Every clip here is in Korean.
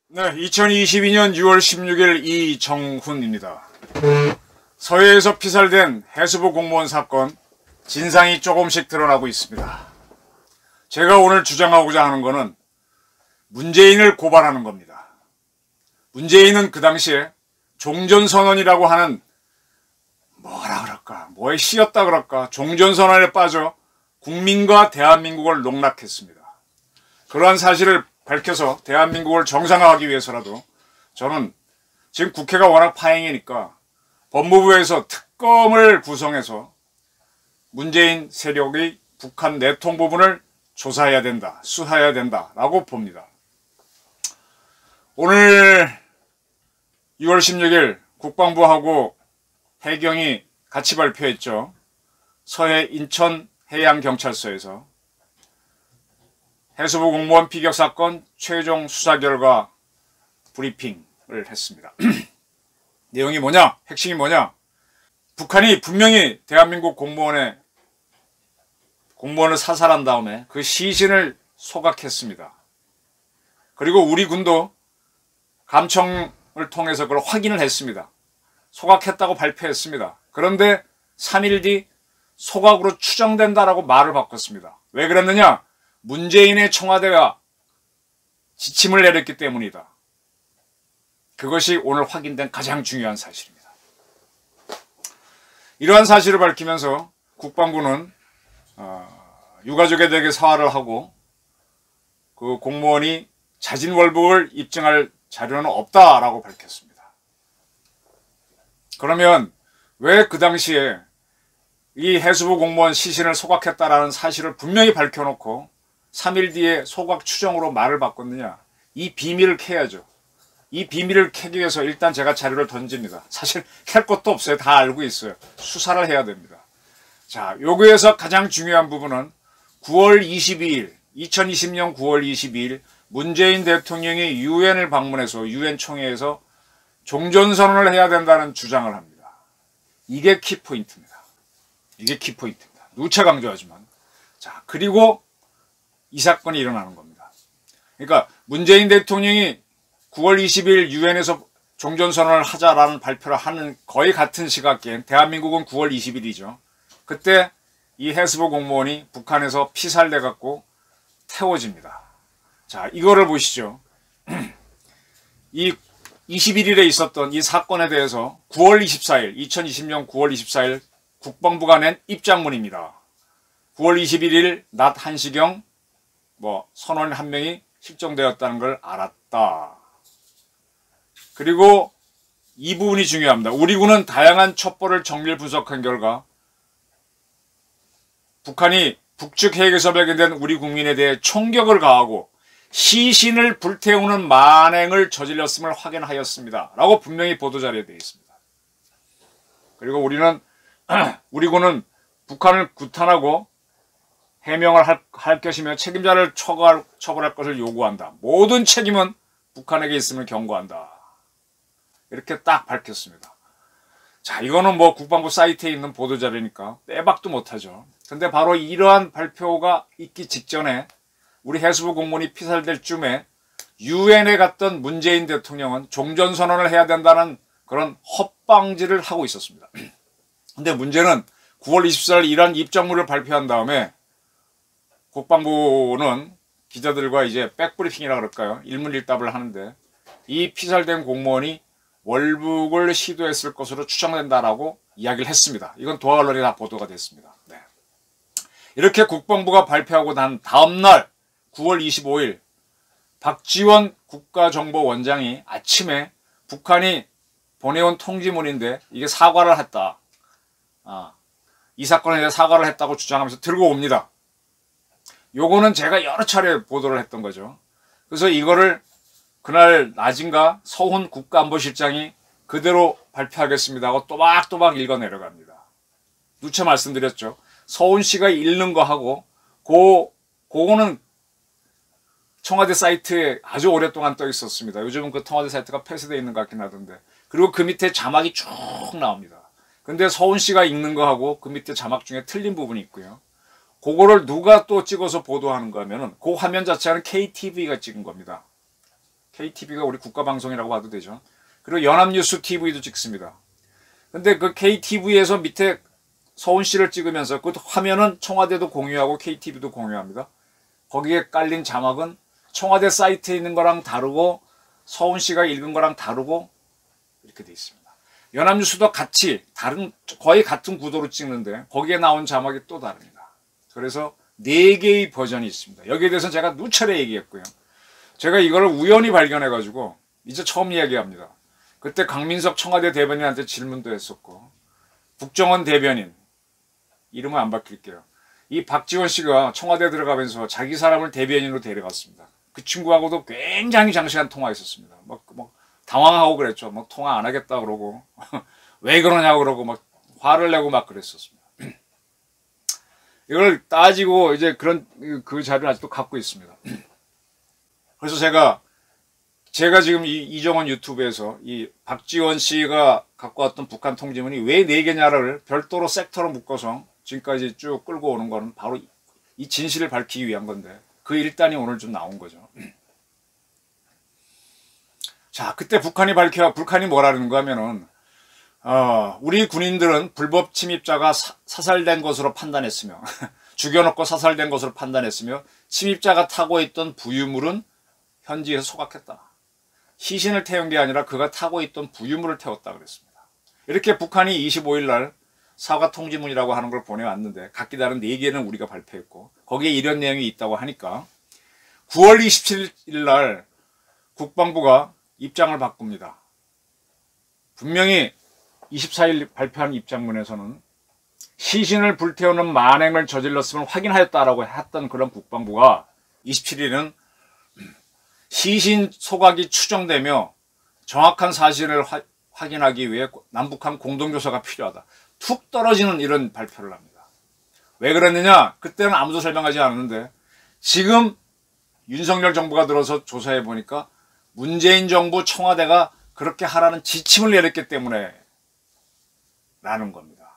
네, 2022년 6월 16일 이정훈입니다. 서해에서 피살된 해수부 공무원 사건, 진상이 조금씩 드러나고 있습니다. 제가 오늘 주장하고자 하는 것은 문재인을 고발하는 겁니다. 문재인은 그 당시에 종전선언이라고 하는 뭐라 그럴까, 뭐에 씌었다 그럴까, 종전선언에 빠져 국민과 대한민국을 농락했습니다. 그러한 사실을 밝혀서 대한민국을 정상화하기 위해서라도 저는 지금 국회가 워낙 파행이니까 법무부에서 특검을 구성해서 문재인 세력의 북한 내통 부분을 조사해야 된다, 수사해야 된다라고 봅니다. 오늘 6월 16일 국방부하고 해경이 같이 발표했죠. 서해 인천해양경찰서에서 해수부 공무원 피격 사건 최종 수사 결과 브리핑을 했습니다. 내용이 뭐냐? 핵심이 뭐냐? 북한이 분명히 대한민국 공무원을 사살한 다음에 그 시신을 소각했습니다. 그리고 우리 군도 감청을 통해서 그걸 확인을 했습니다. 소각했다고 발표했습니다. 그런데 3일 뒤 소각으로 추정된다라고 말을 바꿨습니다. 왜 그랬느냐? 문재인의 청와대가 지침을 내렸기 때문이다. 그것이 오늘 확인된 가장 중요한 사실입니다. 이러한 사실을 밝히면서 국방부는 유가족에게 사과를 하고 그 공무원이 자진월북을 입증할 자료는 없다라고 밝혔습니다. 그러면 왜 그 당시에 이 해수부 공무원 시신을 소각했다라는 사실을 분명히 밝혀놓고 3일 뒤에 소각 추정으로 말을 바꿨느냐? 이 비밀을 캐야죠. 이 비밀을 캐기 위해서 일단 제가 자료를 던집니다. 사실 캘 것도 없어요. 다 알고 있어요. 수사를 해야 됩니다. 자, 여기에서 가장 중요한 부분은 9월 22일, 2020년 9월 22일 문재인 대통령이 유엔을 방문해서 유엔 총회에서 종전선언을 해야 된다는 주장을 합니다. 이게 키포인트입니다. 이게 키포인트입니다. 누차 강조하지만. 자, 그리고 이 사건이 일어나는 겁니다. 그러니까 문재인 대통령이 9월 20일 유엔에서 종전선언을 하자라는 발표를 하는 거의 같은 시각계엔 대한민국은 9월 20일이죠. 그때 이 해수부 공무원이 북한에서 피살돼갖고 태워집니다. 자, 이거를 보시죠. 이 21일에 있었던 이 사건에 대해서 9월 24일, 2020년 9월 24일 국방부가 낸 입장문입니다. 9월 21일 낮 1시경 선원 한 명이 실종되었다는 걸 알았다. 그리고 이 부분이 중요합니다. 우리 군은 다양한 첩보를 정밀 분석한 결과 북한이 북측 해역에서 발견된 우리 국민에 대해 총격을 가하고 시신을 불태우는 만행을 저질렀음을 확인하였습니다. 라고 분명히 보도자료에 되어 있습니다. 그리고 우리 군은 북한을 구탄하고 해명을 할 것이며 책임자를 처벌할 것을 요구한다. 모든 책임은 북한에게 있음을 경고한다. 이렇게 딱 밝혔습니다. 자, 이거는 국방부 사이트에 있는 보도자료니까 빼박도 못하죠. 근데 바로 이러한 발표가 있기 직전에 우리 해수부 공무원이 피살될 쯤에 유엔에 갔던 문재인 대통령은 종전선언을 해야 된다는 그런 헛방지를 하고 있었습니다. 근데 문제는 9월 24일 이러한 입장문을 발표한 다음에 국방부는 기자들과 이제 백브리핑이라 그럴까요? 일문일답을 하는데 이 피살된 공무원이 월북을 시도했을 것으로 추정된다라고 이야기를 했습니다. 이건 도하 언론에 다 보도가 됐습니다. 네. 이렇게 국방부가 발표하고 난 다음날 9월 25일 박지원 국가정보원장이 아침에 북한이 보내온 통지문인데 이게 사과를 했다. 이 사건에 대해 사과를 했다고 주장하면서 들고 옵니다. 요거는 제가 여러 차례 보도를 했던 거죠. 그래서 이거를 그날 낮인가 서훈 국가안보실장이 그대로 발표하겠습니다 하고 또박또박 읽어 내려갑니다. 누차 말씀드렸죠. 서훈 씨가 읽는 거 하고 그거는 청와대 사이트에 아주 오랫동안 떠 있었습니다. 요즘은 그 청와대 사이트가 폐쇄되어 있는 것 같긴 하던데 그리고 그 밑에 자막이 쭉 나옵니다. 근데 서훈 씨가 읽는 거하고 그 밑에 자막 중에 틀린 부분이 있고요. 그거를 누가 또 찍어서 보도하는가 하면은 그 화면 자체는 KTV가 찍은 겁니다. KTV가 우리 국가방송이라고 봐도 되죠. 그리고 연합뉴스 TV도 찍습니다. 근데 그 KTV에서 밑에 서훈 씨를 찍으면서 그 화면은 청와대도 공유하고 KTV도 공유합니다. 거기에 깔린 자막은 청와대 사이트에 있는 거랑 다르고 서훈 씨가 읽은 거랑 다르고 이렇게 돼 있습니다. 연합뉴스도 같이 거의 같은 구도로 찍는데 거기에 나온 자막이 또 다릅니다. 그래서 4개의 버전이 있습니다. 여기에 대해서는 제가 누차례 얘기했고요. 제가 이걸 우연히 발견해가지고 이제 처음 이야기합니다. 그때 강민석 청와대 대변인한테 질문도 했었고 국정원 대변인 이름은 안 밝힐게요. 이 박지원 씨가 청와대 들어가면서 자기 사람을 대변인으로 데려갔습니다. 그 친구하고도 굉장히 장시간 통화했었습니다. 막 당황하고 그랬죠. 막 통화 안 하겠다 그러고 왜 그러냐고 그러고 막 화를 내고 막 그랬었습니다. 이걸 따지고 이제 그 자료를 아직도 갖고 있습니다. 그래서 제가 지금 이정원 유튜브에서 이 박지원 씨가 갖고 왔던 북한 통지문이 왜 4개냐를 별도로 섹터로 묶어서 지금까지 쭉 끌고 오는 거는 바로 이 진실을 밝히기 위한 건데 그 일단이 오늘 좀 나온 거죠. 자, 그때 북한이 뭐라는 거 하면은 우리 군인들은 불법 침입자가 사살된 것으로 판단했으며 죽여놓고 사살된 것으로 판단했으며 침입자가 타고 있던 부유물은 현지에서 소각했다. 시신을 태운 게 아니라 그가 타고 있던 부유물을 태웠다 그랬습니다. 이렇게 북한이 25일 날 사과 통지문이라고 하는 걸 보내왔는데 각기 다른 4개는 우리가 발표했고 거기에 이런 내용이 있다고 하니까 9월 27일 날 국방부가 입장을 바꿉니다. 분명히 24일 발표한 입장문에서는 시신을 불태우는 만행을 저질렀음을 확인하였다라고 했던 그런 국방부가 27일은 시신 소각이 추정되며 정확한 사실을 확인하기 위해 남북한 공동조사가 필요하다. 툭 떨어지는 이런 발표를 합니다. 왜 그랬느냐? 그때는 아무도 설명하지 않았는데 지금 윤석열 정부가 들어서 조사해 보니까 문재인 정부 청와대가 그렇게 하라는 지침을 내렸기 때문에 라는 겁니다.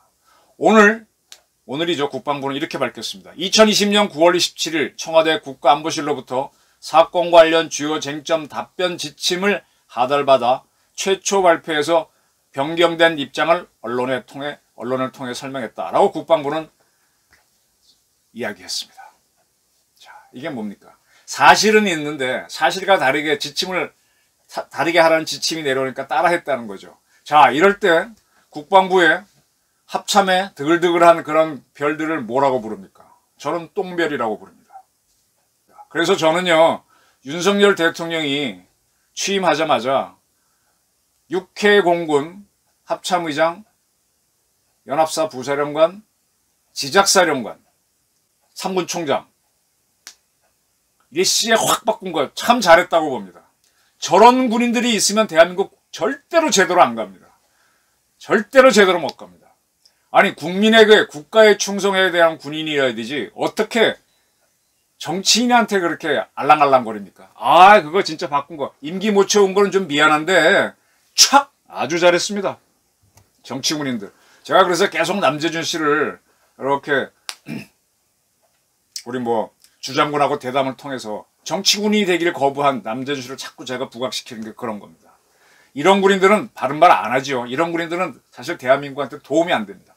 오늘이죠. 국방부는 이렇게 밝혔습니다. 2020년 9월 27일 청와대 국가안보실로부터 사건 관련 주요 쟁점 답변 지침을 하달받아 최초 발표에서 변경된 입장을 언론을 통해 설명했다라고 국방부는 이야기했습니다. 자, 이게 뭡니까? 사실은 있는데 사실과 다르게 다르게 하라는 지침이 내려오니까 따라했다는 거죠. 자, 이럴 때 국방부의 합참에 드글드글한 그런 별들을 뭐라고 부릅니까? 저는 똥별이라고 부릅니다. 그래서 저는요, 윤석열 대통령이 취임하자마자 육해공군 합참의장, 연합사 부사령관, 지작사령관, 삼군총장 일시에 확 바꾼 거 참 잘했다고 봅니다. 저런 군인들이 있으면 대한민국 절대로 제대로 안 갑니다. 절대로 제대로 못 갑니다. 아니 국민에게 국가에 충성해야 되는 군인이어야 되지 어떻게 정치인한테 그렇게 알랑알랑거립니까? 아 그거 진짜 바꾼 거 임기 못 채운 거는 좀 미안한데 촥 아주 잘했습니다. 정치군인들. 제가 그래서 계속 남재준 씨를 이렇게 우리 주장군하고 대담을 통해서 정치군이 되기를 거부한 남재준 씨를 자꾸 제가 부각시키는 게 그런 겁니다. 이런 군인들은 바른 말 안 하죠. 이런 군인들은 사실 대한민국한테 도움이 안 됩니다.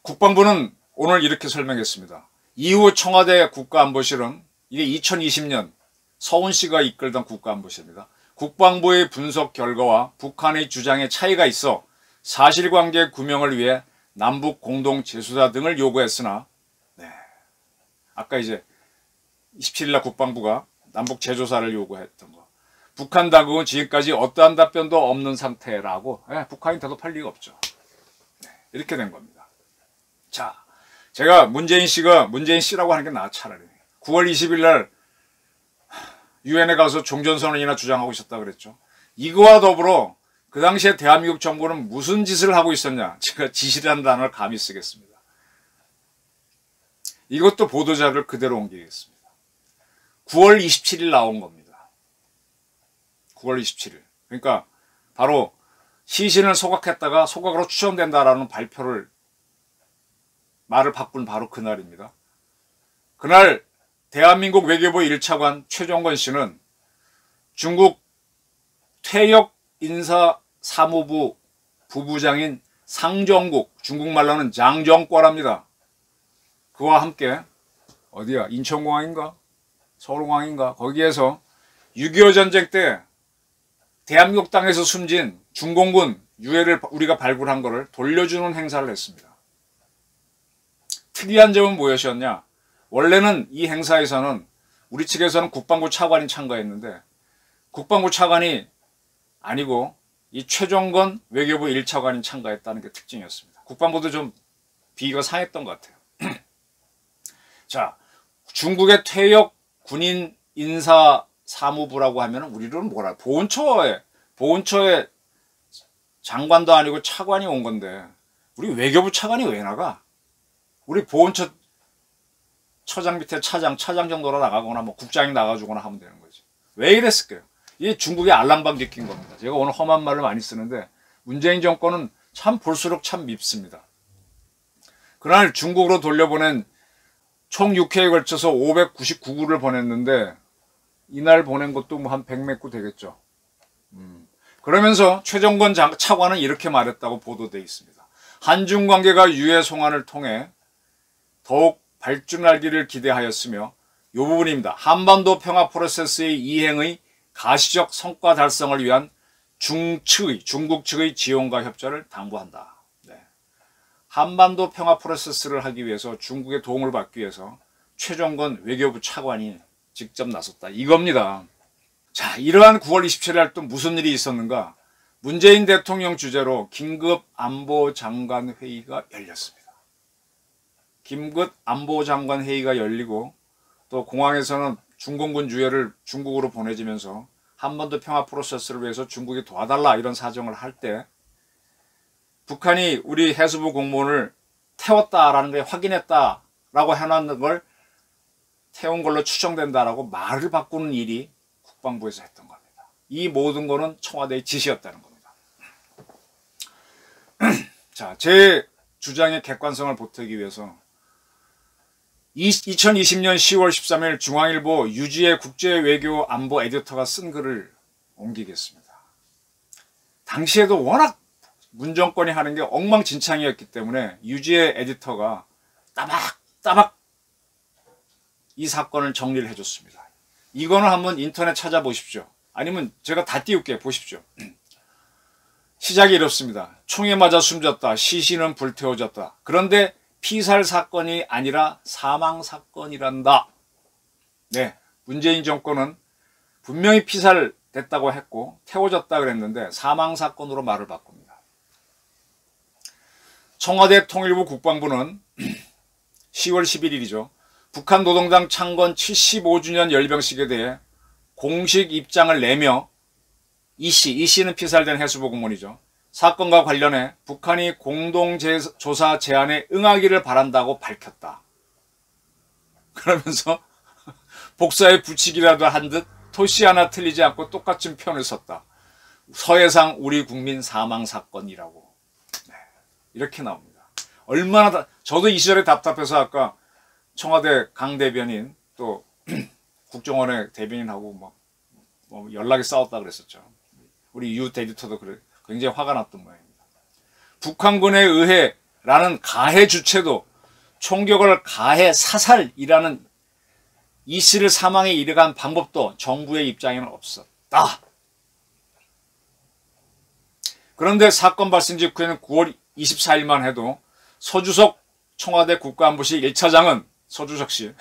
국방부는 오늘 이렇게 설명했습니다. 이후 청와대 국가안보실은 이게 2020년 서훈 씨가 이끌던 국가안보실입니다. 국방부의 분석 결과와 북한의 주장에 차이가 있어 사실관계 규명을 위해 남북 공동 재수사 등을 요구했으나 아까 이제 27일날 국방부가 남북 재조사를 요구했던 거. 북한 당국은 지금까지 어떠한 답변도 없는 상태라고 북한이 대답할 리가 없죠. 이렇게 된 겁니다. 자, 제가 문재인 씨라고 하는 게 나아 차라리. 9월 20일 날 유엔에 가서 종전선언이나 주장하고 있었다 그랬죠. 이거와 더불어 그 당시에 대한민국 정부는 무슨 짓을 하고 있었냐. 제가 지시라는 단어를 감히 쓰겠습니다. 이것도 보도자료를 그대로 옮기겠습니다. 9월 27일 나온 겁니다. 9월 27일. 그러니까 바로 시신을 소각했다가 소각으로 추정된다라는 말을 바꾼 바로 그날입니다. 그날 대한민국 외교부 1차관 최종건 씨는 중국 퇴역 인사사무부 부부장인 상정국, 중국말로는 장정과랍니다. 그와 함께 어디야? 인천공항인가? 서울공항인가? 거기에서 6.25 전쟁 때 대한민국 땅에서 숨진 중공군 유해를 우리가 발굴한 거를 돌려주는 행사를 했습니다. 특이한 점은 무엇이었냐? 원래는 이 행사에서는 우리 측에서는 국방부 차관이 참가했는데 국방부 차관이 아니고 이 최종건 외교부 1차관이 참가했다는 게 특징이었습니다. 국방부도 좀 비위가 상했던 것 같아요. 자, 중국의 퇴역 군인 인사 사무부라고 하면은 우리는 뭐라 보훈처에 장관도 아니고 차관이 온 건데 우리 외교부 차관이 왜 나가? 우리 보훈처 처장 밑에 차장 정도로 나가거나 뭐 국장이 나가주거나 하면 되는 거지. 왜 이랬을까요? 이게 중국의 알랑방귀 낀 겁니다. 제가 오늘 험한 말을 많이 쓰는데 문재인 정권은 참 볼수록 참 밉습니다. 그날 중국으로 돌려보낸 총 6회에 걸쳐서 599구를 보냈는데 이날 보낸 것도 뭐 한 100몇 구 되겠죠. 그러면서 최종건 차관은 이렇게 말했다고 보도되어 있습니다. 한중 관계가 유해 송환을 통해 더욱 발전하기를 기대하였으며 이 부분입니다. 한반도 평화 프로세스의 이행의 가시적 성과 달성을 위한 중국 측의 지원과 협조를 당부한다. 네. 한반도 평화 프로세스를 하기 위해서 중국의 도움을 받기 위해서 최종건 외교부 차관이 직접 나섰다. 이겁니다. 자, 이러한 9월 27일 날 또 무슨 일이 있었는가? 문재인 대통령 주재로 긴급 안보장관 회의가 열렸습니다. 긴급 안보장관 회의가 열리고 또 공항에서는 중공군 유해를 중국으로 보내지면서 한반도 평화 프로세스를 위해서 중국이 도와달라 이런 사정을 할 때 북한이 우리 해수부 공무원을 태웠다라는 걸 확인했다라고 해놨는 걸 태운 걸로 추정된다라고 말을 바꾸는 일이 국방부에서 했던 겁니다. 이 모든 거는 청와대의 지시였다는 겁니다. 자, 제 주장의 객관성을 보태기 위해서 2020년 10월 13일 중앙일보 유지의 국제외교 안보 에디터가 쓴 글을 옮기겠습니다. 당시에도 워낙 문정권이 하는 게 엉망진창이었기 때문에 유지의 에디터가 따박따박 이 사건을 정리를 해줬습니다. 이거는 한번 인터넷 찾아보십시오. 아니면 제가 다 띄울게요. 보십시오. 시작이 이렇습니다. 총에 맞아 숨졌다. 시신은 불태워졌다. 그런데 피살 사건이 아니라 사망 사건이란다. 네, 문재인 정권은 분명히 피살됐다고 했고 태워졌다 그랬는데 사망 사건으로 말을 바꿉니다. 청와대 통일부 국방부는 10월 11일이죠. 북한 노동당 창건 75주년 열병식에 대해 공식 입장을 내며 이씨는 피살된 해수부 공무원이죠. 사건과 관련해 북한이 공동조사 제안에 응하기를 바란다고 밝혔다. 그러면서 복사에 붙이기라도 한 듯 토시 하나 틀리지 않고 똑같은 표현을 썼다. 서해상 우리 국민 사망 사건이라고. 네, 이렇게 나옵니다. 얼마나 저도 이 시절에 답답해서 아까 청와대 강 대변인 또 국정원의 대변인하고 뭐 연락이 싸웠다 그랬었죠. 우리 유 에디터도 그래. 굉장히 화가 났던 모양입니다. 북한군에 의해라는 가해 주체도 총격을 가해 사살이라는 이 씨를 사망에 이르간 방법도 정부의 입장에는 없었다. 그런데 사건 발생 직후에는 9월 24일만 해도 서주석 청와대 국가안보실 1차장은 서주석 씨,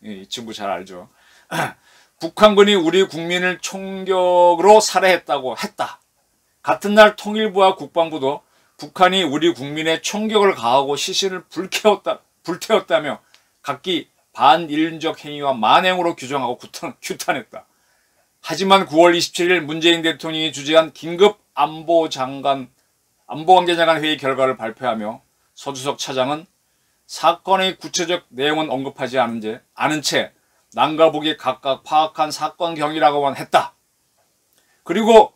이 친구 잘 알죠. 북한군이 우리 국민을 총격으로 살해했다고 했다. 같은 날 통일부와 국방부도 북한이 우리 국민의 총격을 가하고 시신을 불태웠다며 각기 반인륜적 행위와 만행으로 규정하고 규탄했다. 하지만 9월 27일 문재인 대통령이 주재한 긴급 안보관계장관 회의 결과를 발표하며 서주석 차장은 사건의 구체적 내용은 언급하지 않은 채 남과 북이 각각 파악한 사건 경위라고만 했다. 그리고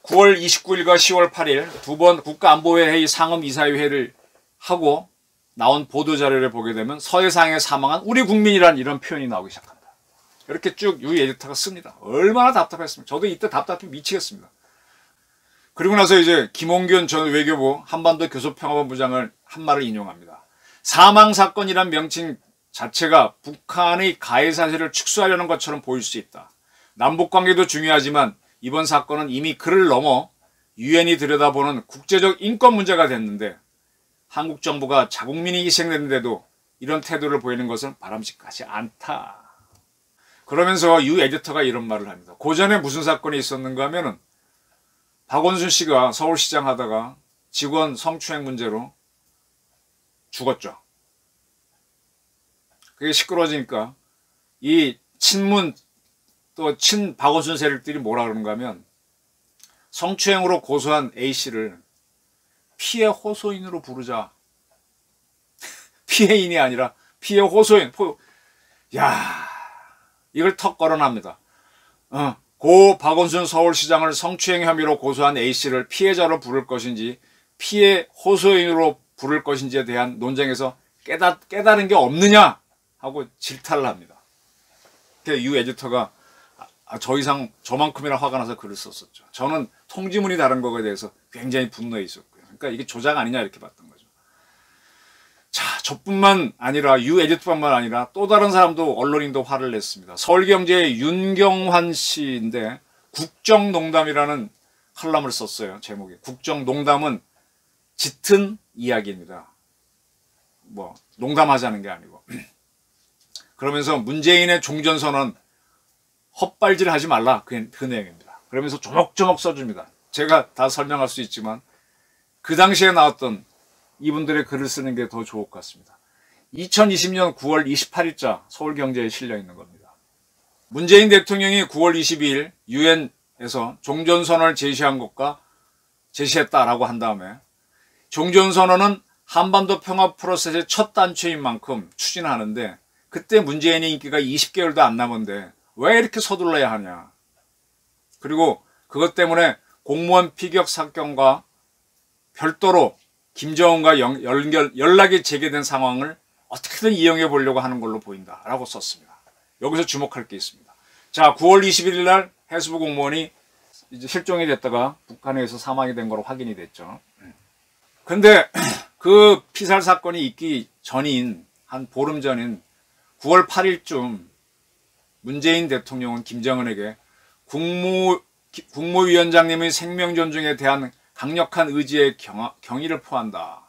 9월 29일과 10월 8일 두 번 국가안보회 회의 상임 이사회를 하고 나온 보도자료를 보게 되면 서해상에 사망한 우리 국민이란 이런 표현이 나오기 시작한다. 이렇게 쭉 유 에디터가 씁니다. 얼마나 답답했습니까? 저도 이때 답답해 미치겠습니다. 그리고 나서 이제 김홍균 전 외교부 한반도 교섭평화본부장을 한 말을 인용합니다. 사망사건이란 명칭 자체가 북한의 가해 사실을 축소하려는 것처럼 보일 수 있다. 남북관계도 중요하지만 이번 사건은 이미 그를 넘어 유엔이 들여다보는 국제적 인권 문제가 됐는데 한국 정부가 자국민이 희생됐는데도 이런 태도를 보이는 것은 바람직하지 않다. 그러면서 유 에디터가 이런 말을 합니다. 고전에 무슨 사건이 있었는가 하면은 박원순 씨가 서울시장 하다가 직원 성추행 문제로 죽었죠. 그게 시끄러워지니까 이 친문 또 친 박원순 세력들이 뭐라 그러는가 하면 성추행으로 고소한 A씨를 피해 호소인으로 부르자. 피해인이 아니라 피해 호소인. 야, 이걸 턱 걸어납니다. 고 박원순 서울시장을 성추행 혐의로 고소한 A씨를 피해자로 부를 것인지 피해 호소인으로 부를 것인지에 대한 논쟁에서 깨달은 게 없느냐 하고 질타를 합니다. 유 에디터가 저 이상 저만큼이나 화가 나서 글을 썼었죠. 저는 통지문이 다른 거에 대해서 굉장히 분노해 있었고요. 그러니까 이게 조작 아니냐 이렇게 봤던 거죠. 자, 저뿐만 아니라 유 에디터뿐만 아니라 또 다른 사람도 언론인도 화를 냈습니다. 서울경제의 윤경환 씨인데 국정농담이라는 칼럼을 썼어요. 제목이 국정농담은 짙은 이야기입니다. 뭐 농담하자는 게 아니고. 그러면서 문재인의 종전선언 헛발질 하지 말라. 그 내용입니다. 그러면서 조목조목 써줍니다. 제가 다 설명할 수 있지만 그 당시에 나왔던 이분들의 글을 쓰는 게 더 좋을 것 같습니다. 2020년 9월 28일자 서울경제에 실려 있는 겁니다. 문재인 대통령이 9월 22일 유엔에서 종전선언을 제시했다라고 한 다음에 종전선언은 한반도 평화 프로세스의 첫 단추인 만큼 추진하는데 그때 문재인의 인기가 20개월도 안 남은데 왜 이렇게 서둘러야 하냐. 그리고 그것 때문에 공무원 피격 사건과 별도로 김정은과 연락이 재개된 상황을 어떻게든 이용해 보려고 하는 걸로 보인다라고 썼습니다. 여기서 주목할 게 있습니다. 자, 9월 21일 날 해수부 공무원이 이제 실종이 됐다가 북한에 의해서 사망이 된 거로 확인이 됐죠. 근데 그 피살 사건이 있기 전인 한 보름 전인 9월 8일쯤 문재인 대통령은 김정은에게 국무위원장님의 생명 존중에 대한 강력한 의지의 경의를 표한다.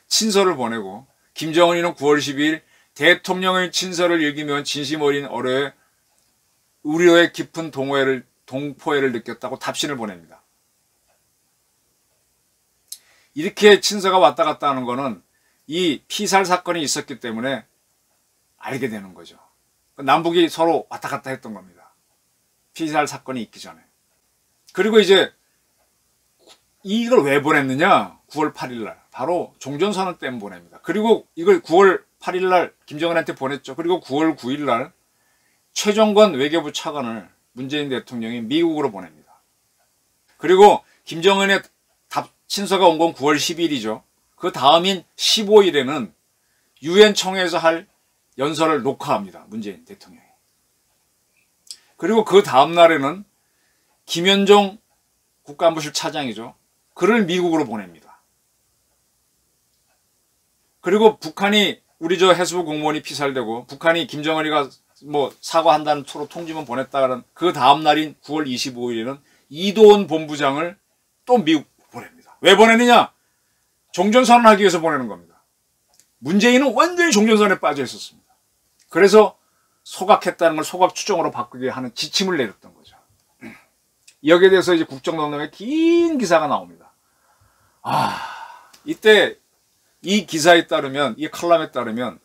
친서를 보내고 김정은이는 9월 12일 대통령의 친서를 읽으면 진심 어린 우려의 깊은 동포애를 느꼈다고 답신을 보냅니다. 이렇게 친서가 왔다 갔다 하는 거는 이 피살 사건이 있었기 때문에 알게 되는 거죠. 남북이 서로 왔다 갔다 했던 겁니다. 피살 사건이 있기 전에. 그리고 이제 이걸 왜 보냈느냐? 9월 8일 날. 바로 종전선언 때문에 보냅니다. 그리고 이걸 9월 8일 날 김정은한테 보냈죠. 그리고 9월 9일 날 최종건 외교부 차관을 문재인 대통령이 미국으로 보냅니다. 그리고 김정은의 친서가 온 건 9월 10일이죠. 그 다음인 15일에는 유엔 청회에서 할 연설을 녹화합니다. 문재인 대통령이. 그리고 그 다음 날에는 김현종 국가안보실 차장이죠. 그를 미국으로 보냅니다. 그리고 북한이 우리 저 해수부 공무원이 피살되고 북한이 김정은이가 뭐 사과한다는 투로 통지문 보냈다는 그 다음 날인 9월 25일에는 이도원 본부장을 또 미국 보냅니다. 왜 보내느냐? 종전선언하기 위해서 보내는 겁니다. 문재인은 완전히 종전선언에 빠져 있었습니다. 그래서 소각했다는 걸 소각 추정으로 바꾸게 하는 지침을 내렸던 거죠. 여기에 대해서 이제 국정농단에 긴 기사가 나옵니다. 이때 이 기사에 따르면, 이 칼럼에 따르면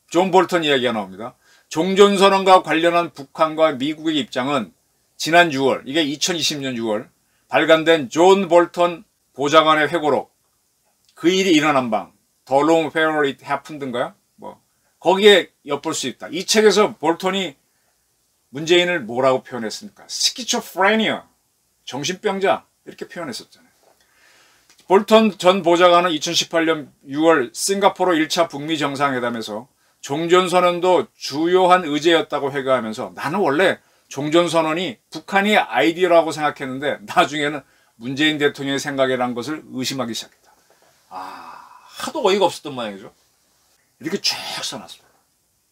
존 볼턴 이야기가 나옵니다. 종전선언과 관련한 북한과 미국의 입장은 지난 6월, 이게 2020년 6월 발간된 존 볼턴 보좌관의 회고록, 그 일이 일어난 방, The Long Where It Happened인가요? 거기에 엿볼 수 있다. 이 책에서 볼턴이 문재인을 뭐라고 표현했습니까? 스키초프레니아, 정신병자 이렇게 표현했었잖아요. 볼턴 전 보좌관은 2018년 6월 싱가포르 1차 북미 정상회담에서 종전선언도 주요한 의제였다고 회고하면서 나는 원래 종전선언이 북한이 아이디어라고 생각했는데 나중에는 문재인 대통령의 생각이라는 것을 의심하기 시작했다. 하도 어이가 없었던 모양이죠. 이렇게 쭉 써놨습니다.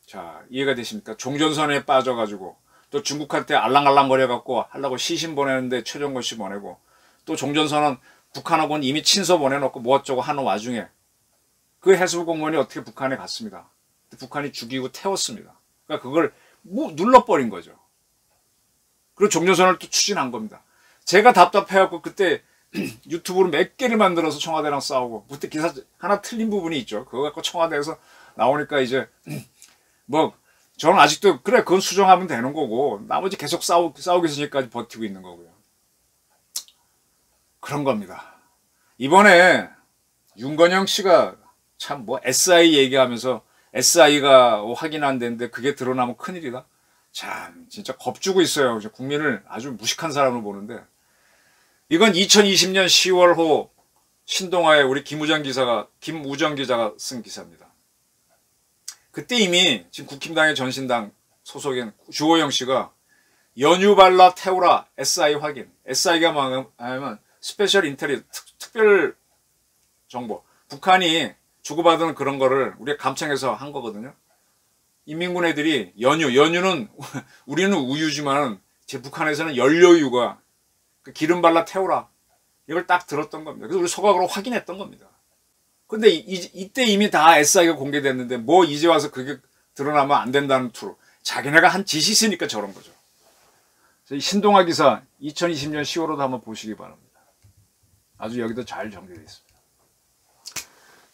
자, 이해가 되십니까? 종전선언에 빠져가지고 또 중국한테 알랑알랑거려갖고 하려고 시신 보내는데 최종건 씨 보내고 또 종전선언 북한하고는 이미 친서 보내놓고 뭐 어쩌고 하는 와중에 그 해수부 공무원이 어떻게 북한에 갔습니다. 북한이 죽이고 태웠습니다. 그러니까 그걸 눌러버린 거죠. 그리고 종전선언을 또 추진한 겁니다. 제가 답답해갖고 그때 유튜브로 몇 개를 만들어서 청와대랑 싸우고 그때 기사 하나 틀린 부분이 있죠. 그거 갖고 청와대에서 나오니까 이제 뭐 저는 아직도 그래 그건 수정하면 되는 거고 나머지 계속 싸우기 전까지 버티고 있는 거고요. 그런 겁니다. 이번에 윤건영 씨가 참 뭐 SI 얘기하면서 SI가 확인 안 됐는데 그게 드러나면 큰일이다. 참 진짜 겁주고 있어요. 국민을 아주 무식한 사람으로 보는데 이건 2020년 10월호 신동아에 우리 김우정 기자가 쓴 기사입니다. 그때 이미 지금 국힘당의 전신당 소속인 주호영 씨가 연유 발라 태우라 SI 확인. SI가 뭐냐면 스페셜 인텔리 특별 정보. 북한이 주고받은 그런 거를 우리가 감청해서 한 거거든요. 인민군 애들이 연유는 우리는 우유지만 제 북한에서는 연료유가 기름 발라 태우라. 이걸 딱 들었던 겁니다. 그래서 우리 소각으로 확인했던 겁니다. 근데 이때 이미 다 SI가 공개됐는데 뭐 이제 와서 그게 드러나면 안 된다는 투로 자기네가 한 짓이 있으니까 저런 거죠. 그래서 이 신동아 기사 2020년 10월호도 한번 보시기 바랍니다. 아주 여기도 잘 정리되어 있습니다.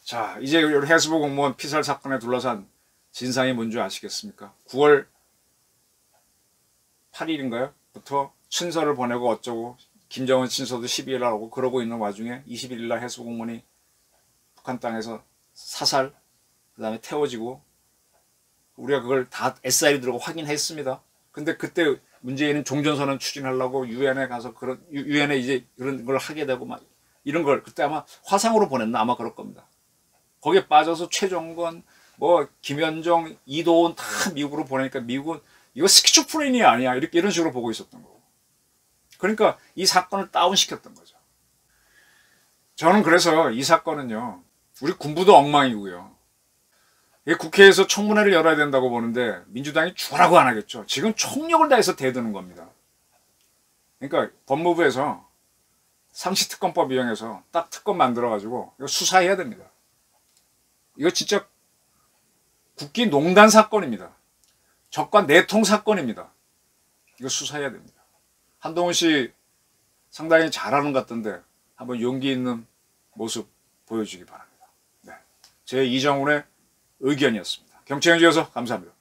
자, 이제 우리 해수부 공무원 피살 사건에 둘러싼 진상이 뭔지 아시겠습니까? 9월 8일인가요? 부터 친서를 보내고 어쩌고 김정은 친서도 12일 날 오고 그러고 있는 와중에 21일 날 해수부 공무원이 북한 땅에서 사살 그 다음에 태워지고 우리가 그걸 다 SI를 들고 확인했습니다. 근데 그때 문재인은 종전선언 추진하려고 유엔에 가서 유엔에 이제 그런 걸 하게 되고 막 이런 걸 그때 아마 화상으로 보냈나 아마 그럴 겁니다. 거기에 빠져서 최종건 뭐 김현정 이도훈 다 미국으로 보내니까 미국은 이거 스키초프레니아 아니야 이런 식으로 보고 있었던 거고. 그러니까 이 사건을 다운시켰던 거죠. 저는 그래서 이 사건은요. 우리 군부도 엉망이고요. 국회에서 청문회를 열어야 된다고 보는데 민주당이 죽으라고 안 하겠죠. 지금 총력을 다해서 대드는 겁니다. 그러니까 법무부에서 상시특검법 이용해서 딱 특검 만들어가지고 이거 수사해야 됩니다. 이거 진짜 국기 농단 사건입니다. 적과 내통 사건입니다. 이거 수사해야 됩니다. 한동훈 씨 상당히 잘하는 것 같던데 한번 용기 있는 모습 보여주기 바랍니다. 네. 제 이정훈의 의견이었습니다. 경청해 주셔서 감사합니다.